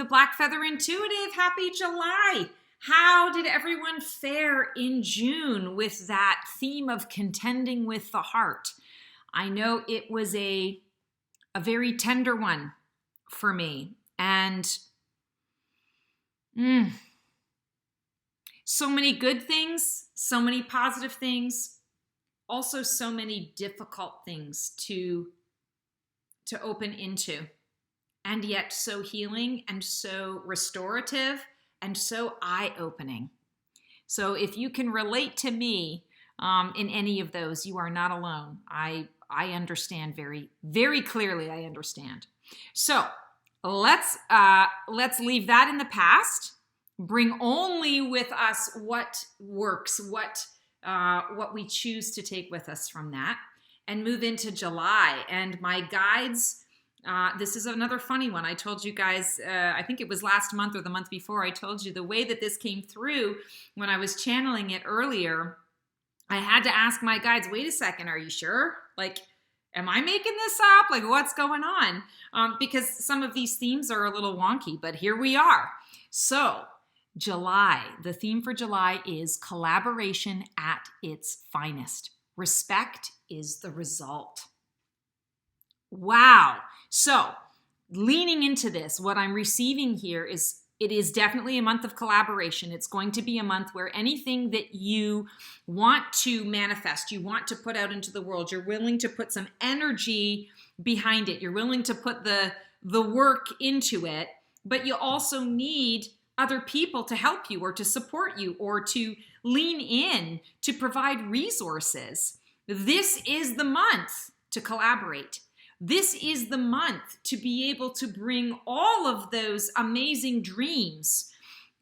Black Feather Intuitive. Happy July. How did everyone fare in June with that theme of contending with the heart? I know it was a very tender one for me. And so many good things, so many positive things, also so many difficult things to open into. And yet so healing and so restorative and so eye-opening. So if you can relate to me in any of those, you are not alone. I understand very, very clearly. I understand. So let's leave that in the past. Bring only with us what works, what we choose to take with us from that, and move into July. And my guides. This is another funny one. I told you guys, I think it was last month or the month before, I told you the way that this came through when I was channeling it earlier. I had to ask my guides, wait a second, are you sure? Like, am I making this up? Like, what's going on? Because some of these themes are a little wonky, but here we are. So, July, the theme for July is collaboration at its finest. Respect is the result. Wow. So leaning into this, what I'm receiving here is it is definitely a month of collaboration. It's going to be a month where anything that you want to manifest, you want to put out into the world, you're willing to put some energy behind it. You're willing to put the work into it, but you also need other people to help you or to support you or to lean in to provide resources. This is the month to collaborate. This is the month to be able to bring all of those amazing dreams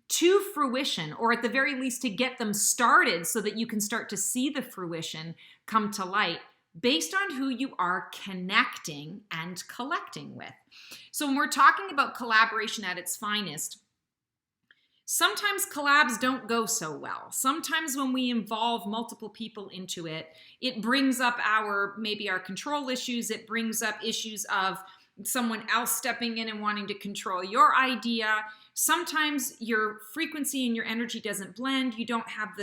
to fruition, or at the very least to get them started so that you can start to see the fruition come to light based on who you are connecting and collecting with. So when we're talking about collaboration at its finest, sometimes collabs don't go so well. Sometimes when we involve multiple people into it, it brings up maybe our control issues. It brings up issues of someone else stepping in and wanting to control your idea. Sometimes your frequency and your energy doesn't blend. You don't have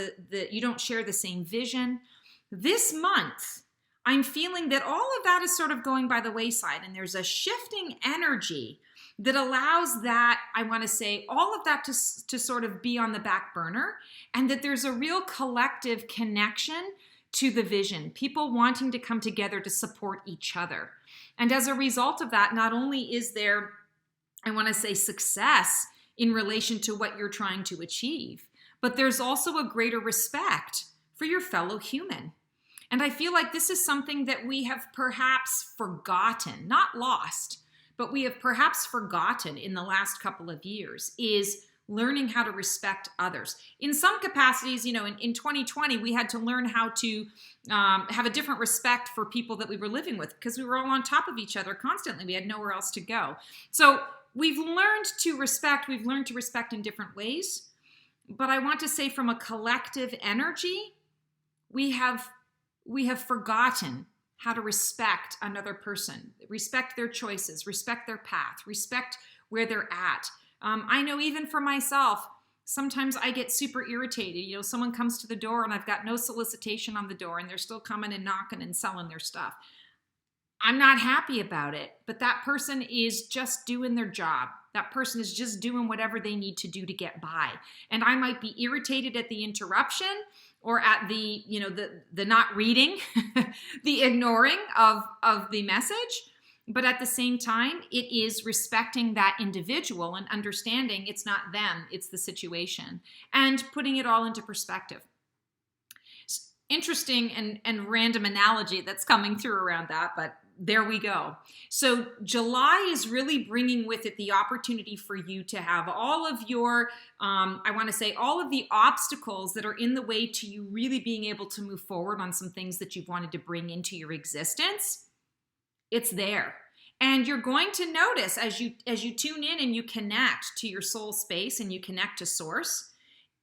you don't share the same vision. This month, I'm feeling that all of that is sort of going by the wayside, and there's a shifting energy that allows that, I want to say, all of that to sort of be on the back burner, and that there's a real collective connection to the vision, people wanting to come together to support each other. And as a result of that, not only is there, I want to say, success in relation to what you're trying to achieve, but there's also a greater respect for your fellow human. And I feel like this is something that we have perhaps forgotten, not lost, but we have perhaps forgotten in the last couple of years, is learning how to respect others. In some capacities, in 2020, we had to learn how to have a different respect for people that we were living with because we were all on top of each other constantly. We had nowhere else to go. So we've learned to respect in different ways. But I want to say from a collective energy, we have forgotten how to respect another person, respect their choices, respect their path, respect where they're at. I know even for myself, sometimes I get super irritated. Someone comes to the door and I've got no solicitation on the door and they're still coming and knocking and selling their stuff. I'm not happy about it, but that person is just doing their job. That person is just doing whatever they need to do to get by. And I might be irritated at the interruption or at the not reading, the ignoring of the message. But at the same time, it is respecting that individual and understanding it's not them, it's the situation, and putting it all into perspective. Interesting and random analogy that's coming through around that, but there we go. So July is really bringing with it the opportunity for you to have all of your, all of the obstacles that are in the way to you really being able to move forward on some things that you've wanted to bring into your existence. It's there. And you're going to notice as you tune in and you connect to your soul space and you connect to source,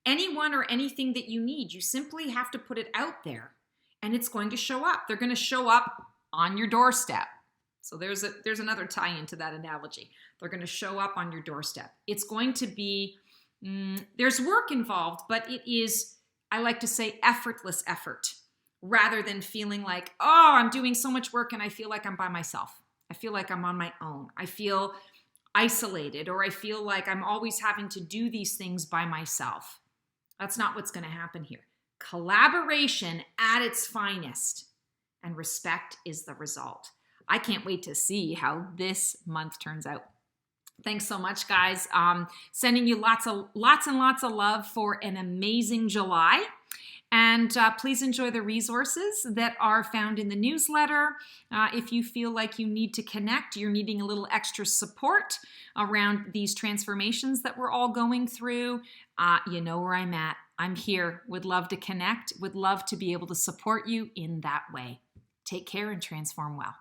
anyone or anything that you need, you simply have to put it out there and it's going to show up. They're going to show up on your doorstep. So there's another tie-in to that analogy. They're going to show up on your doorstep. It's going to be, there's work involved, but it is, I like to say, effortless effort, rather than feeling like, oh, I'm doing so much work and I feel like I'm by myself. I feel like I'm on my own. I feel isolated, or I feel like I'm always having to do these things by myself. That's not what's going to happen here. Collaboration at its finest, and respect is the result. I can't wait to see how this month turns out. Thanks so much, guys. Sending you lots and lots of love for an amazing July. And please enjoy the resources that are found in the newsletter. If you feel like you need to connect, you're needing a little extra support around these transformations that we're all going through, you know where I'm at. I'm here. Would love to connect. Would love to be able to support you in that way. Take care and transform well.